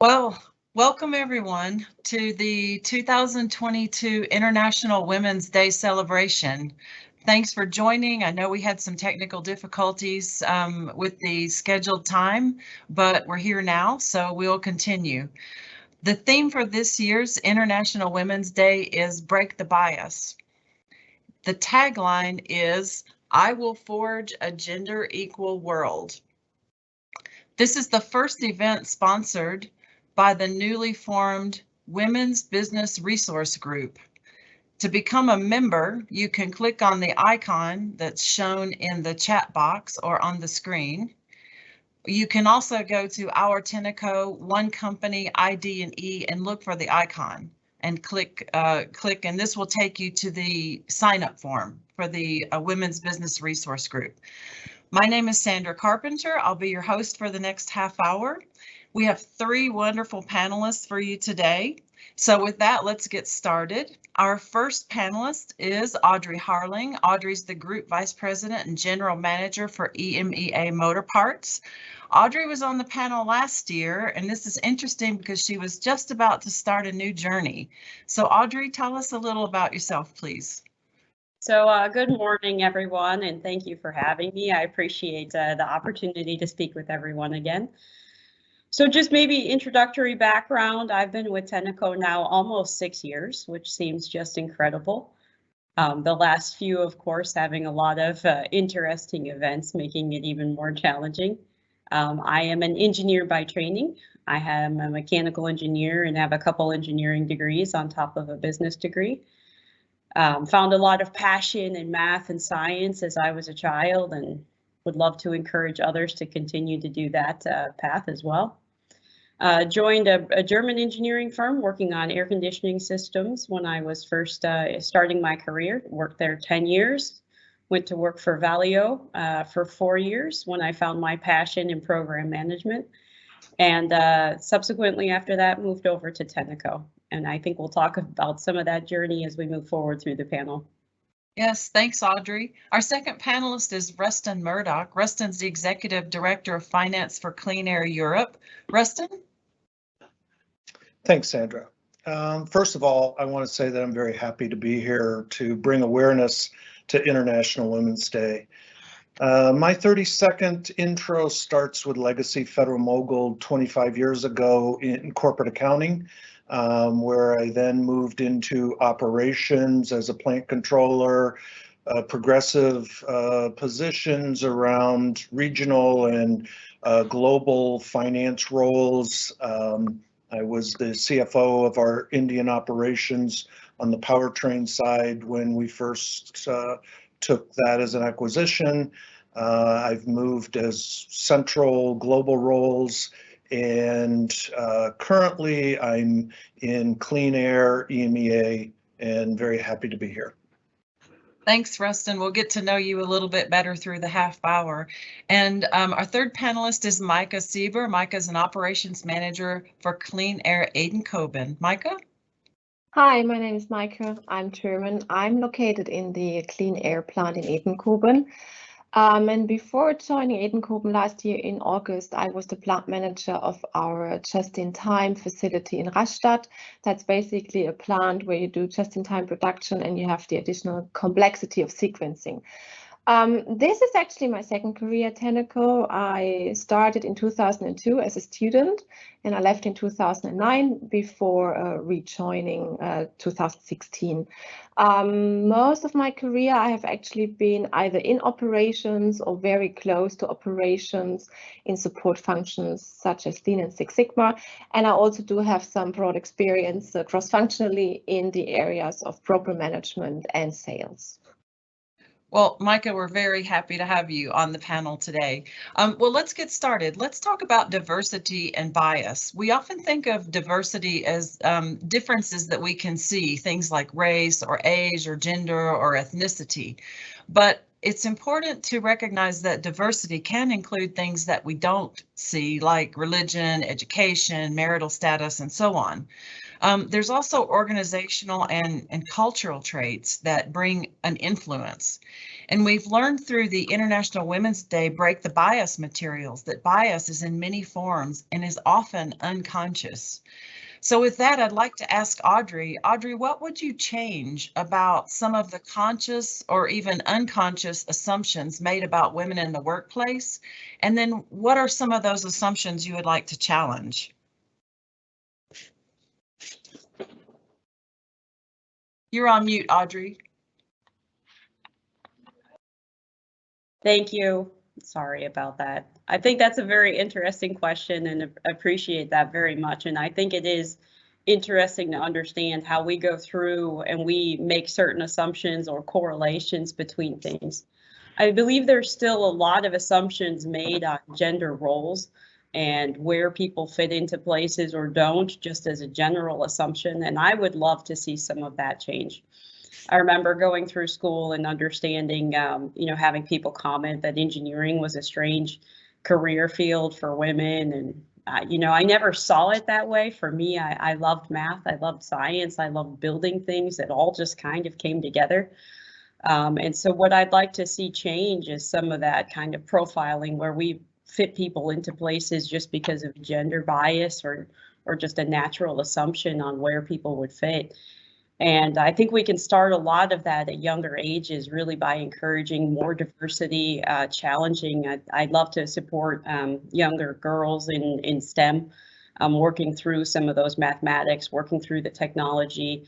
Well, welcome everyone to the 2022 International Women's Day celebration. Thanks for joining. I know we had some technical difficulties with the scheduled time, but we're here now, so we'll continue. The theme for this year's International Women's Day is Break the Bias. The tagline is, I will forge a gender equal world. This is the first event sponsored by the newly formed Women's Business Resource Group. To become a member, you can click on the icon that's shown in the chat box or on the screen. You can also go to our Tenneco One Company ID and E and look for the icon and click, and this will take you to the sign up form for the Women's Business Resource Group. My name is Sandra Carpenter. I'll be your host for the next half hour. We have three wonderful panelists for you today. So with that, let's get started. Our first panelist is Audrey Harling. Audrey's the Group Vice President and General Manager for EMEA Motor Parts. Audrey was on the panel last year, and this is interesting because she was just about to start a new journey. So Audrey, tell us a little about yourself, please. So good morning, everyone, and thank you for having me. I appreciate the opportunity to speak with everyone again. So just maybe introductory background, I've been with Tenneco now almost 6 years, which seems just incredible. The last few, of course, having a lot of interesting events, making it even more challenging. I am an engineer by training. I am a mechanical engineer and have a couple engineering degrees on top of a business degree. Found a lot of passion in math and science as I was a child and would love to encourage others to continue to do that path as well. Joined a German engineering firm working on air conditioning systems when I was first starting my career. Worked there 10 years. Went to work for Valeo for 4 years when I found my passion in program management. And subsequently after that, moved over to Tenneco. And I think we'll talk about some of that journey as we move forward through the panel. Yes, thanks, Audrey. Our second panelist is Rustin Murdoch. Rustin's the Executive Director of Finance for Clean Air Europe. Rustin? Thanks, Sandra. First of all, I want to say that I'm very happy to be here to bring awareness to International Women's Day. My 30-second intro starts with Legacy Federal Mogul 25 years ago in corporate accounting, where I then moved into operations as a plant controller, progressive positions around regional and global finance roles. I was the CFO of our Indian operations on the powertrain side when we first took that as an acquisition. I've moved as central global roles, and currently I'm in Clean Air, EMEA, and very happy to be here. Thanks, Rustin. We'll get to know you a little bit better through the half hour. And our third panelist is Micah Sieber. Micah is an operations manager for Clean Air Eindhoven. Micah? Hi, my name is Micah. I'm German. I'm located in the Clean Air plant in Eindhoven. And before joining Eindhoven last year in August, I was the plant manager of our just-in-time facility in Rastatt. That's basically a plant where you do just-in-time production and you have the additional complexity of sequencing. This is actually my second career at Tenneco. I started in 2002 as a student and I left in 2009 before rejoining 2016. Most of my career I have actually been either in operations or very close to operations in support functions such as Lean and Six Sigma. And I also do have some broad experience cross-functionally in the areas of program management and sales. Well, Micah, we're very happy to have you on the panel today. Well, let's get started. Let's talk about diversity and bias. We often think of diversity as differences that we can see, things like race or age or gender or ethnicity. But it's important to recognize that diversity can include things that we don't see, like religion, education, marital status, and so on. There's also organizational and cultural traits that bring an influence. And we've learned through the International Women's Day Break the Bias materials that bias is in many forms and is often unconscious. So with that, I'd like to ask Audrey. Audrey, what would you change about some of the conscious or even unconscious assumptions made about women in the workplace? And then what are some of those assumptions you would like to challenge? You're on mute, Audrey. Thank you. Sorry about that. I think that's a very interesting question and appreciate that very much. And I think it is interesting to understand how we go through and we make certain assumptions or correlations between things. I believe there's still a lot of assumptions made on gender roles and where people fit into places or don't, just as a general assumption. And I would love to see some of that change. I remember going through school and understanding, having people comment that engineering was a strange career field for women. And, I never saw it that way. For me, I loved math. I loved science. I loved building things that all just kind of came together. And so what I'd like to see change is some of that kind of profiling where we fit people into places just because of gender bias or just a natural assumption on where people would fit. And I think we can start a lot of that at younger ages, really by encouraging more diversity, challenging. I'd love to support younger girls in STEM, working through some of those mathematics, working through the technology,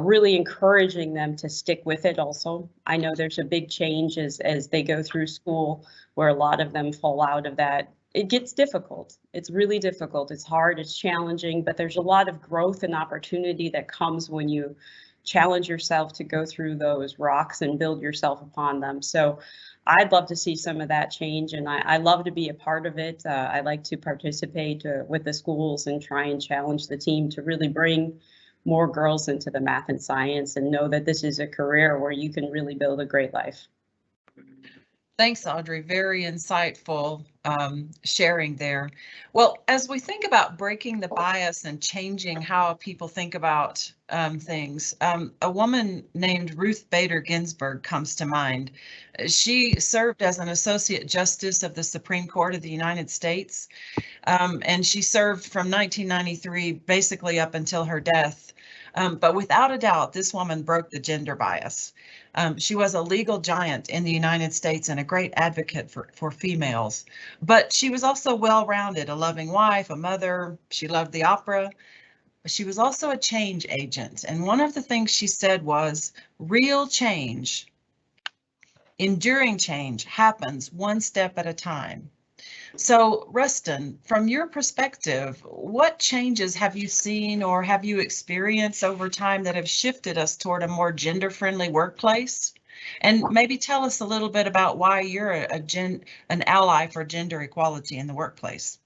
really encouraging them to stick with it also. I know there's a big change as they go through school where a lot of them fall out of that. It gets difficult. It's really difficult. It's hard, it's challenging, but there's a lot of growth and opportunity that comes when you challenge yourself to go through those rocks and build yourself upon them. So I'd love to see some of that change, and I love to be a part of it. I like to participate with the schools and try and challenge the team to really bring more girls into the math and science and know that this is a career where you can really build a great life. Thanks, Audrey. Very insightful sharing there. Well, as we think about breaking the bias and changing how people think about things, a woman named Ruth Bader Ginsburg comes to mind. She served as an Associate Justice of the Supreme Court of the United States, and she served from 1993 basically up until her death. But without a doubt, this woman broke the gender bias. She was a legal giant in the United States and a great advocate for females, but she was also well-rounded, a loving wife, a mother. She loved the opera. She was also a change agent. And one of the things she said was, real change, enduring change happens one step at a time. So, Rustin, from your perspective, what changes have you seen or have you experienced over time that have shifted us toward a more gender-friendly workplace? And maybe tell us a little bit about why you're an ally for gender equality in the workplace.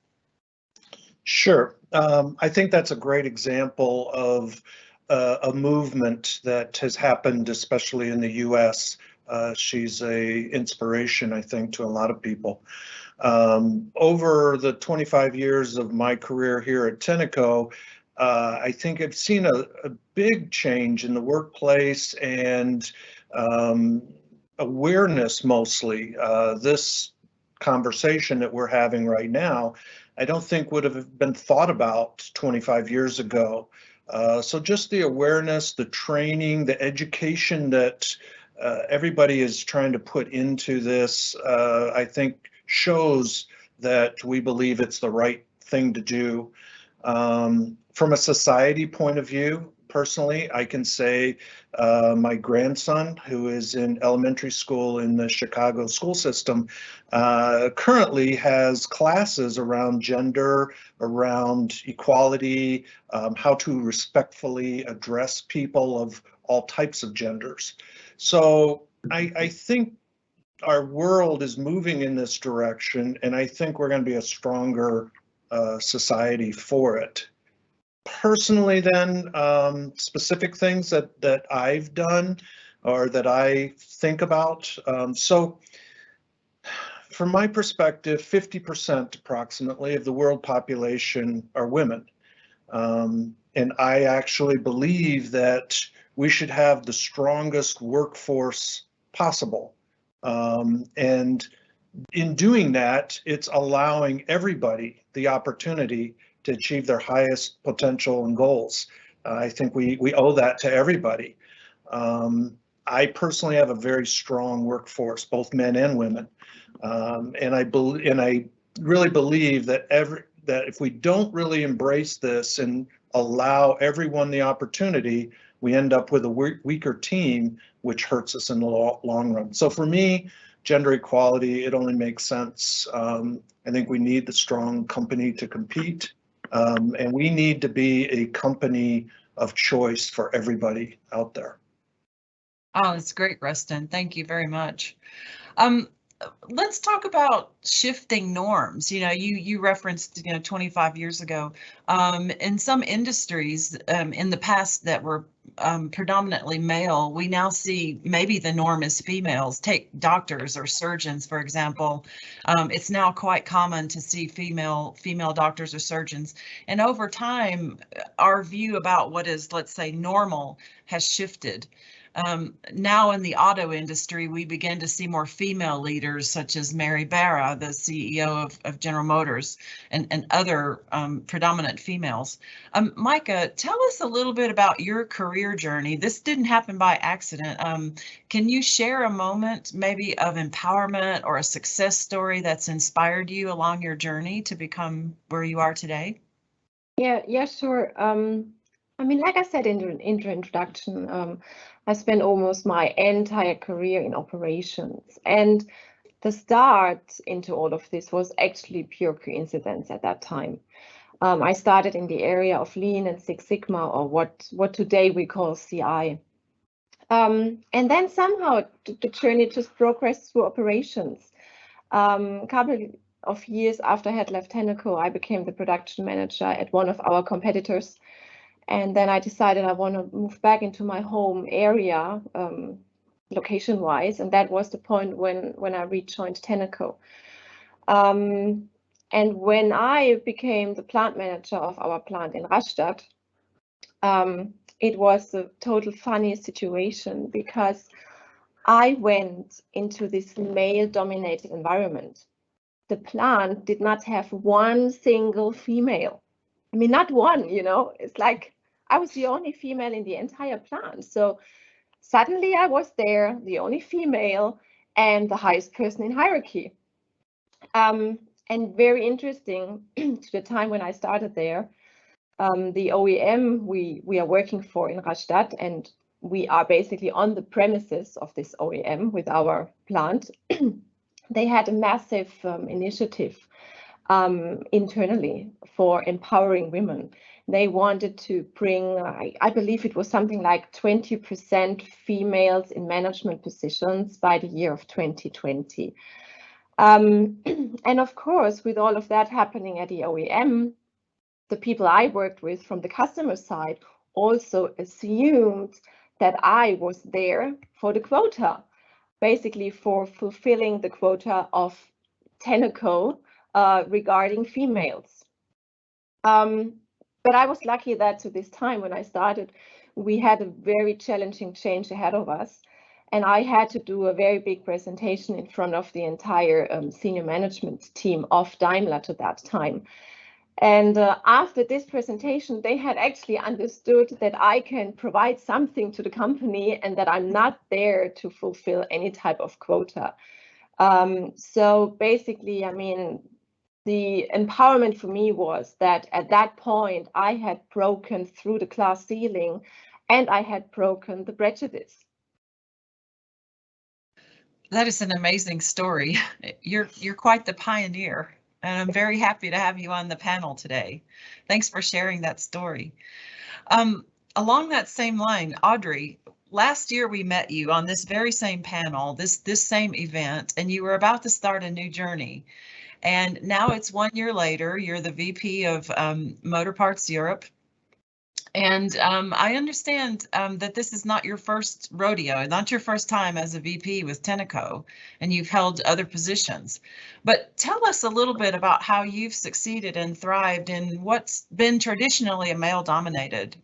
Sure. I think that's a great example of a movement that has happened, especially in the U.S. She's an inspiration, I think, to a lot of people. Over the 25 years of my career here at Tenneco, I think I've seen a big change in the workplace and awareness mostly. This conversation that we're having right now, I don't think would have been thought about 25 years ago. So just the awareness, the training, the education that everybody is trying to put into this, I think shows that we believe it's the right thing to do. From a society point of view, personally, I can say my grandson, who is in elementary school in the Chicago school system, currently has classes around gender, around equality, how to respectfully address people of all types of genders. So I think our world is moving in this direction, and I think we're going to be a stronger society for it. Personally, then, specific things that I've done or that I think about. So from my perspective, 50% approximately of the world population are women. And I actually believe that we should have the strongest workforce possible. And in doing that, it's allowing everybody the opportunity to achieve their highest potential and goals. I think we owe that to everybody. I personally have a very strong workforce, both men and women. And I really believe that that if we don't really embrace this and allow everyone the opportunity, we end up with a weaker team, which hurts us in the long run. So for me, gender equality, it only makes sense. I think we need the strong company to compete, and we need to be a company of choice for everybody out there. Oh, that's great, Rustin. Thank you very much. Let's talk about shifting norms. You referenced, 25 years ago, in some industries in the past that were predominantly male, we now see maybe the norm is females. Take doctors or surgeons, for example. It's now quite common to see female doctors or surgeons. And over time, our view about what is, let's say, normal has shifted. Now in the auto industry, we begin to see more female leaders such as Mary Barra, the CEO of General Motors, and other predominant females. Micah, tell us a little bit about your career journey. This didn't happen by accident. Can you share a moment maybe of empowerment or a success story that's inspired you along your journey to become where you are today? Yeah, sure. I mean, like I said in the introduction, I spent almost my entire career in operations, and the start into all of this was actually pure coincidence at that time. I started in the area of Lean and Six Sigma, or what today we call CI. And then somehow the journey just progressed through operations. A couple of years after I had left Tenneco, I became the production manager at one of our competitors. And then I decided I want to move back into my home area, location-wise, and that was the point when I rejoined Tenneco. And when I became the plant manager of our plant in Rastatt, it was a total funny situation because I went into this male-dominated environment. The plant did not have one single female. I mean, not one, it's like I was the only female in the entire plant. So suddenly I was there, the only female and the highest person in hierarchy. And very interesting to the time when I started there, the OEM we are working for in Rastatt, and we are basically on the premises of this OEM with our plant. They had a massive initiative internally for empowering women. They wanted to bring, I believe it was something like 20% females in management positions by the year of 2020. And of course, with all of that happening at the OEM, the people I worked with from the customer side also assumed that I was there for the quota, basically for fulfilling the quota of Tenneco regarding females. But I was lucky that to this time when I started, we had a very challenging change ahead of us. And I had to do a very big presentation in front of the entire senior management team of Daimler to that time. And after this presentation, they had actually understood that I can provide something to the company and that I'm not there to fulfill any type of quota. So basically, I mean, the empowerment for me was that at that point, I had broken through the glass ceiling and I had broken the prejudice. That is an amazing story. You're quite the pioneer, and I'm very happy to have you on the panel today. Thanks for sharing that story. Along that same line, Audrey, last year we met you on this very same panel, this same event, and you were about to start a new journey. And now it's 1 year later, you're the VP of Motor Parts Europe. And I understand that this is not your first rodeo, not your first time as a VP with Tenneco, and you've held other positions. But tell us a little bit about how you've succeeded and thrived in what's been traditionally a male-dominated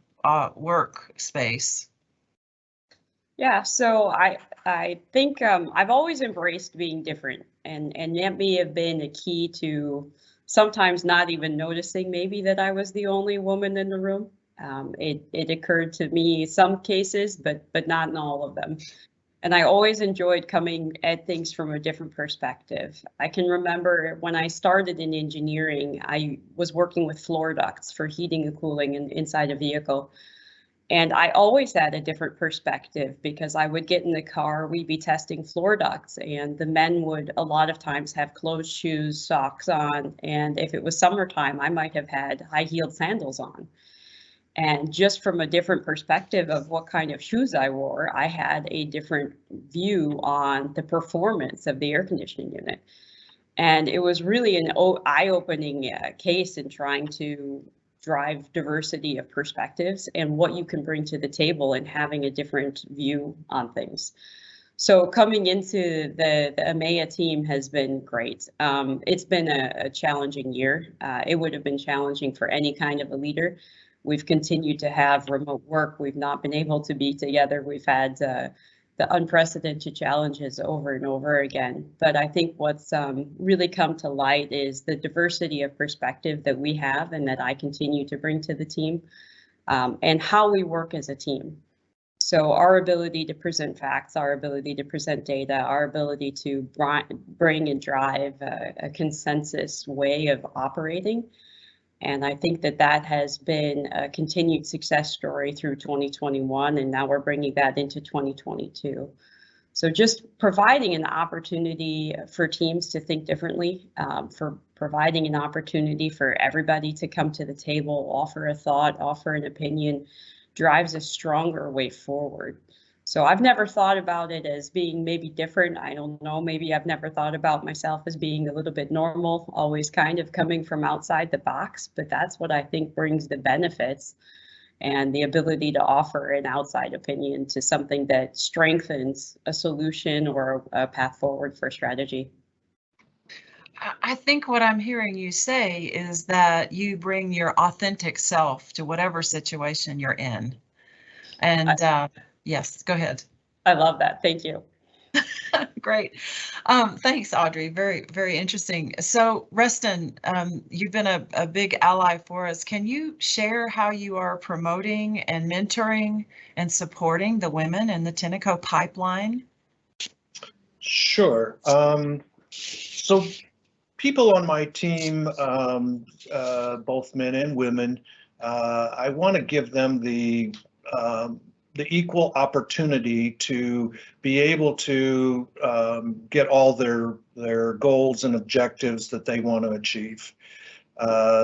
work space. Yeah, so I think I've always embraced being different, and that may have been a key to sometimes not even noticing maybe that I was the only woman in the room. It occurred to me some cases, but not in all of them. And I always enjoyed coming at things from a different perspective. I can remember when I started in engineering, I was working with floor ducts for heating and cooling inside a vehicle. And I always had a different perspective because I would get in the car, we'd be testing floor ducts, and the men would a lot of times have closed shoes, socks on. And if it was summertime, I might have had high-heeled sandals on. And just from a different perspective of what kind of shoes I wore, I had a different view on the performance of the air conditioning unit. And it was really an eye-opening case in trying to drive diversity of perspectives and what you can bring to the table and having a different view on things. So coming into the EMEA team has been great. It's been a challenging year. It would have been challenging for any kind of a leader. We've continued to have remote work. We've not been able to be together. We've had the unprecedented challenges over and over again. But I think what's really come to light is the diversity of perspective that we have and that I continue to bring to the team, and how we work as a team. So our ability to present facts, our ability to present data, our ability to bring and drive a consensus way of operating. And I think that has been a continued success story through 2021, and now we're bringing that into 2022. So just providing an opportunity for teams to think differently, for providing an opportunity for everybody to come to the table, offer a thought, offer an opinion, drives a stronger way forward. So I've never thought about it as being maybe different. I don't know, maybe I've never thought about myself as being a little bit normal, always kind of coming from outside the box, but that's what I think brings the benefits and the ability to offer an outside opinion to something that strengthens a solution or a path forward for strategy. I think what I'm hearing you say is that you bring your authentic self to whatever situation you're in. And yes, go ahead. I love that. Thank you. Great. Thanks, Audrey. Very, very interesting. So, Rustin, you've been a big ally for us. Can you share how you are promoting and mentoring and supporting the women in the Tenneco pipeline? Sure. So people on my team, both men and women, I want to give them the equal opportunity to be able to get all their goals and objectives that they want to achieve.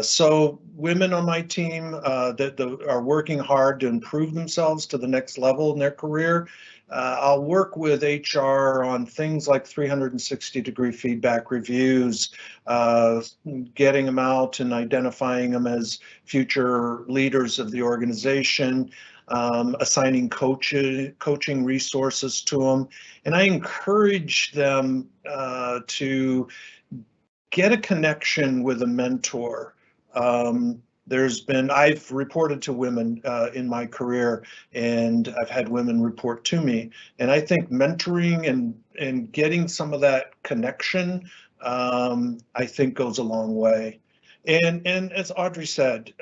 So women on my team that are working hard to improve themselves to the next level in their career, I'll work with HR on things like 360-degree feedback reviews, getting them out and identifying them as future leaders of the organization, assigning coaching resources to them. And I encourage them to get a connection with a mentor. I've reported to women in my career, and I've had women report to me. And I think mentoring and getting some of that connection, I think goes a long way. And as Audrey said,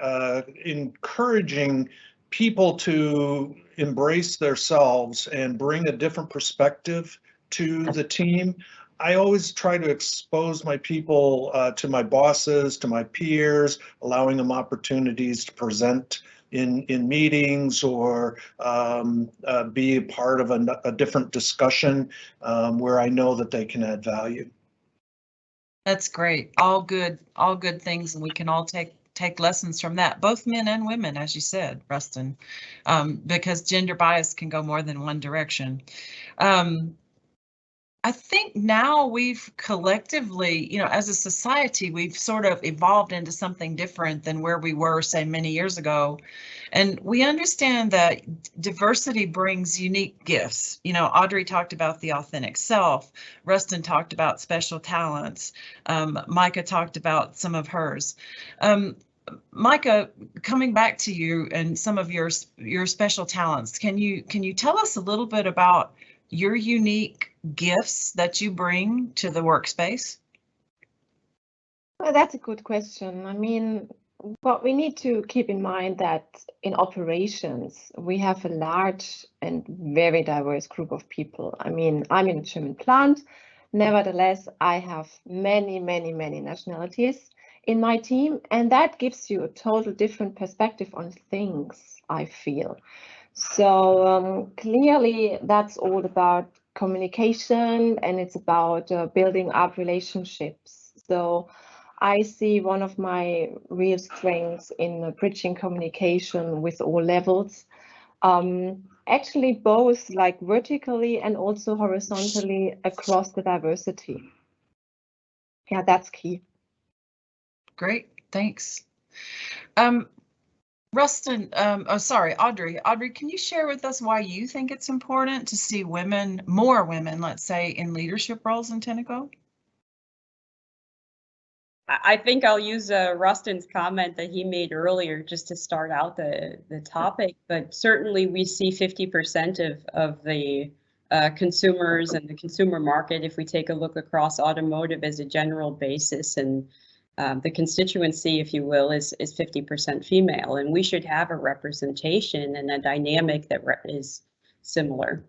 encouraging people to embrace themselves and bring a different perspective to the team. I always try to expose my people to my bosses, to my peers, allowing them opportunities to present in meetings or be a part of a different discussion where I know that they can add value. That's great. All good things, and we can all take lessons from that, both men and women, as you said, Rustin, because gender bias can go more than one direction. I think now we've collectively, as a society, we've sort of evolved into something different than where we were, say, many years ago. And we understand that diversity brings unique gifts. Audrey talked about the authentic self. Rustin talked about special talents. Micah talked about some of hers. Micah, coming back to you and some of your special talents, can you tell us a little bit about your unique gifts that you bring to the workspace? Well, that's a good question. I mean, what we need to keep in mind that in operations, we have a large and very diverse group of people. I mean, I'm in a German plant. Nevertheless, I have many, many, many nationalities in my team, and that gives you a total different perspective on things, I feel. So clearly, that's all about communication, and it's about building up relationships. So I see one of my real strengths in bridging communication with all levels. Actually, both like vertically and also horizontally across the diversity. Yeah, that's key. Great, thanks. Rustin, Audrey. Audrey, can you share with us why you think it's important to see more women, let's say, in leadership roles in Tenneco? I think I'll use Rustin's comment that he made earlier just to start out the topic, but certainly we see 50% of the consumers and the consumer market, if we take a look across automotive as a general basis, and the constituency, if you will, is 50% female, and we should have a representation and a dynamic that is similar.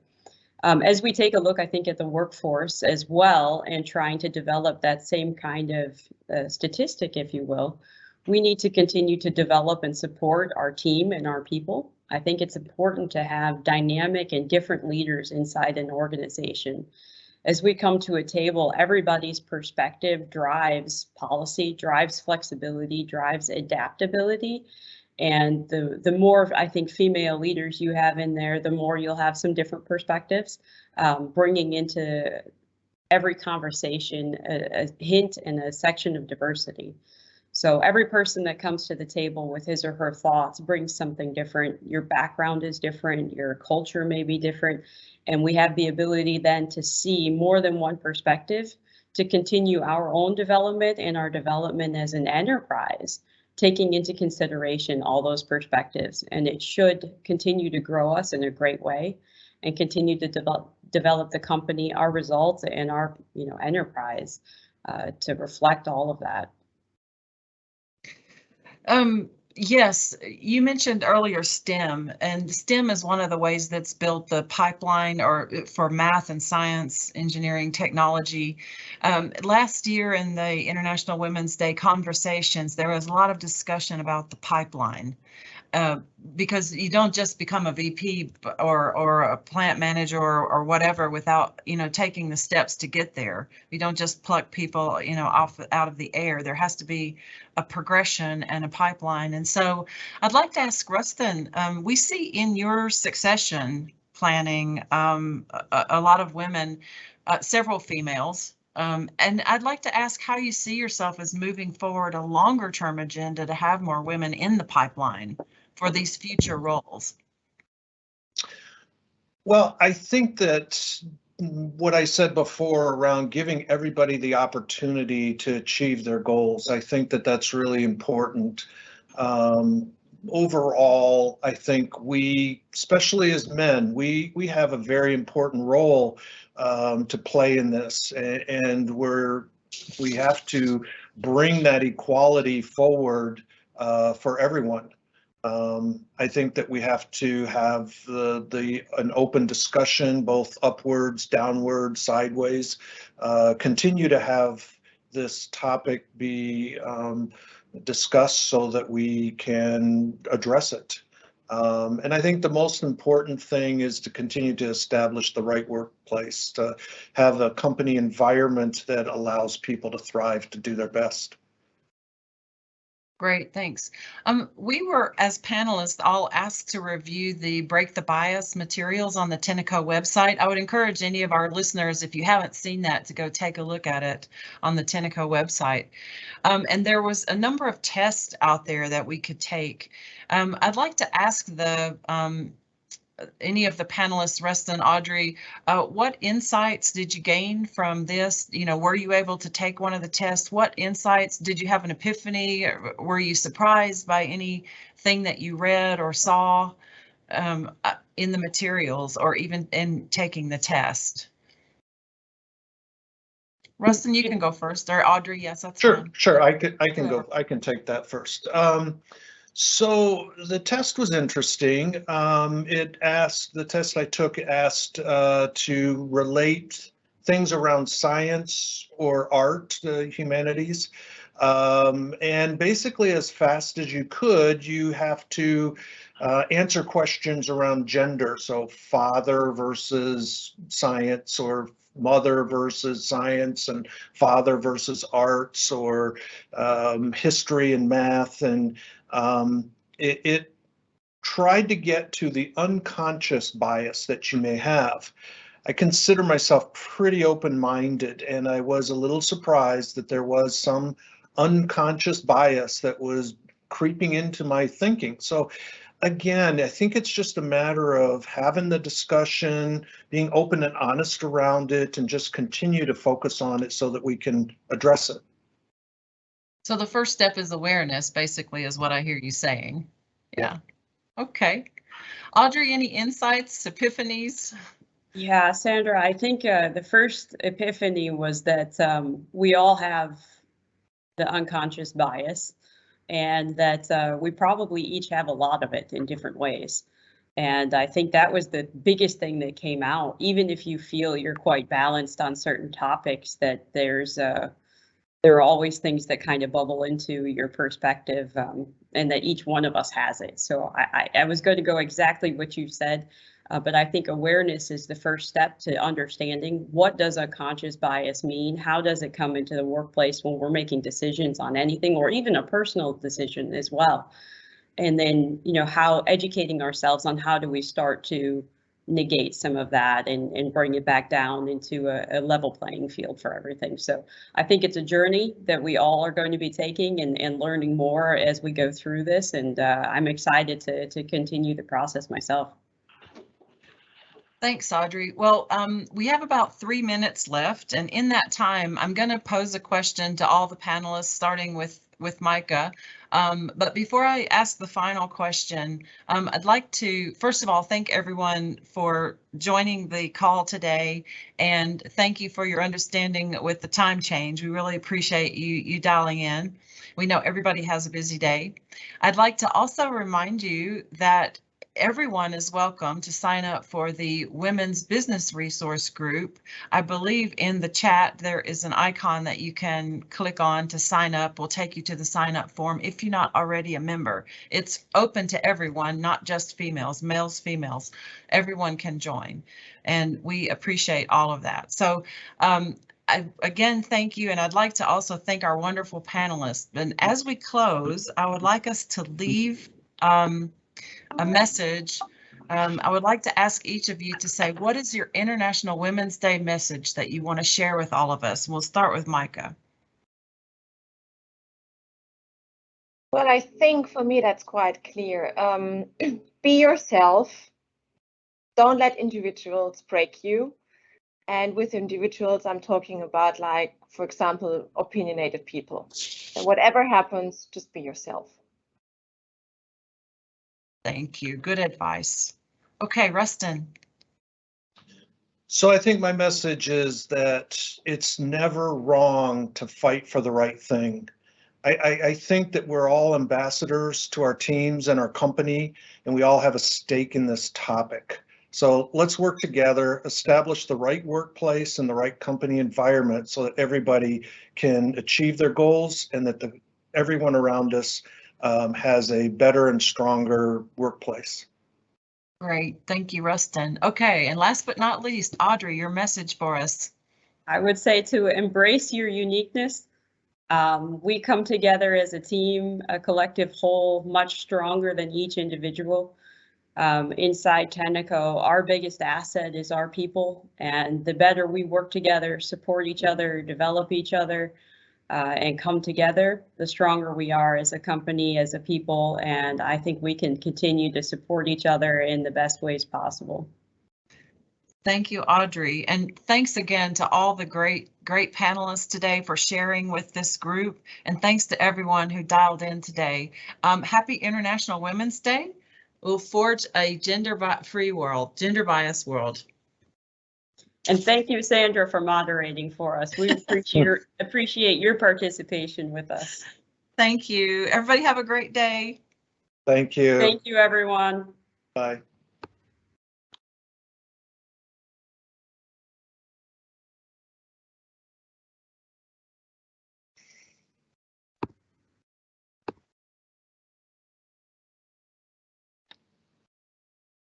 As we take a look, I think, at the workforce as well, and trying to develop that same kind of statistic, if you will, we need to continue to develop and support our team and our people. I think it's important to have dynamic and different leaders inside an organization. As we come to a table, everybody's perspective drives policy, drives flexibility, drives adaptability. And the more, I think, female leaders you have in there, the more you'll have some different perspectives, bringing into every conversation a hint and a section of diversity. So every person that comes to the table with his or her thoughts brings something different. Your background is different, your culture may be different, and we have the ability then to see more than one perspective to continue our own development and our development as an enterprise, taking into consideration all those perspectives. And it should continue to grow us in a great way and continue to develop the company, our results, and our enterprise to reflect all of that. Yes, you mentioned earlier STEM, and STEM is one of the ways that's built the pipeline for math and science, engineering, technology. Last year in the International Women's Day conversations, there was a lot of discussion about the pipeline. Because you don't just become a VP or a plant manager or whatever without taking the steps to get there. You don't just pluck people out of the air. There has to be a progression and a pipeline. And so I'd like to ask Rustin, we see in your succession planning a lot of women, several females. And I'd like to ask how you see yourself as moving forward a longer term agenda to have more women in the pipeline for these future roles. Well, I think that what I said before around giving everybody the opportunity to achieve their goals, I think that that's really important. Overall, I think we, especially as men, we have a very important role to play in this, and we have to bring that equality forward for everyone. I think that we have to have an open discussion, both upwards, downwards, sideways, continue to have this topic be discussed so that we can address it. And I think the most important thing is to continue to establish the right workplace, to have a company environment that allows people to thrive, to do their best. Great, thanks. We were, as panelists, all asked to review the Break the Bias materials on the Tenneco website. I would encourage any of our listeners, if you haven't seen that, to go take a look at it on the Tenneco website. And there was a number of tests out there that we could take. I'd like to ask any of the panelists, Rustin, Audrey, what insights did you gain from this? You know, were you able to take one of the tests? What insights did you have an epiphany? Or were you surprised by anything that you read or saw in the materials, or even in taking the test? Rustin, you can go first, or Audrey. Yes, that's fine. Sure. I can go. I can take that first. So the test was interesting. The test I took asked to relate things around science or art, the humanities. And basically, as fast as you could, you have to answer questions around gender. So father versus science, or mother versus science, and father versus arts, or history and math. And it tried to get to the unconscious bias that you may have. I consider myself pretty open-minded, and I was a little surprised that there was some unconscious bias that was creeping into my thinking. So again, I think it's just a matter of having the discussion, being open and honest around it, and just continue to focus on it so that we can address it. So the first step is awareness, basically, is what I hear you saying. Yeah. Okay. Audrey, any insights, epiphanies? Yeah, Sandra, I think the first epiphany was that we all have the unconscious bias, and that we probably each have a lot of it in different ways. And I think that was the biggest thing that came out, even if you feel you're quite balanced on certain topics, that there are always things that kind of bubble into your perspective, and that each one of us has it. So I was going to go exactly what you said, but I think awareness is the first step to understanding, what does unconscious bias mean? How does it come into the workplace when we're making decisions on anything, or even a personal decision as well? And then, you know, how educating ourselves on how do we start to negate some of that and bring it back down into a level playing field for everything. So I think it's a journey that we all are going to be taking and learning more as we go through this. And I'm excited to continue the process myself. Thanks, Audrey. Well, we have about 3 minutes left, and in that time, I'm going to pose a question to all the panelists, starting with Micah. But before I ask the final question, I'd like to, first of all, thank everyone for joining the call today, and thank you for your understanding with the time change. We really appreciate you dialing in. We know everybody has a busy day. I'd like to also remind you that everyone is welcome to sign up for the Women's Business Resource Group. I believe in the chat there is an icon that you can click on to sign up. We'll take you to the sign up form if you're not already a member. It's open to everyone, not just females, males, females. Everyone can join, and we appreciate all of that. So again, thank you, and I'd like to also thank our wonderful panelists. And as we close, I would like us to leave a message. I would like to ask each of you to say, what is your International Women's Day message that you want to share with all of us? We'll start with Micah. Well, I think for me that's quite clear. Be yourself. Don't let individuals break you. And with individuals, I'm talking about, like, for example, opinionated people. And whatever happens, just be yourself. Thank you. Good advice. Okay, Rustin. So I think my message is that it's never wrong to fight for the right thing. I think that we're all ambassadors to our teams and our company, and we all have a stake in this topic. So let's work together, establish the right workplace and the right company environment so that everybody can achieve their goals, and that everyone around us has a better and stronger workplace. Great. Thank you, Rustin. Okay, and last but not least, Audrey, your message for us. I would say to embrace your uniqueness, We come together as a team, a collective whole, much stronger than each individual. Inside Tenneco, our biggest asset is our people, and the better we work together, support each other, develop each other, and come together, the stronger we are as a company, as a people, and I think we can continue to support each other in the best ways possible. Thank you, Audrey, and thanks again to all the great panelists today for sharing with this group, and thanks to everyone who dialed in today. Happy International Women's Day. We'll forge a gender-free world, gender-biased world. And thank you, Sandra, for moderating for us. We appreciate your participation with us. Thank you. Everybody have a great day. Thank you. Thank you, everyone. Bye.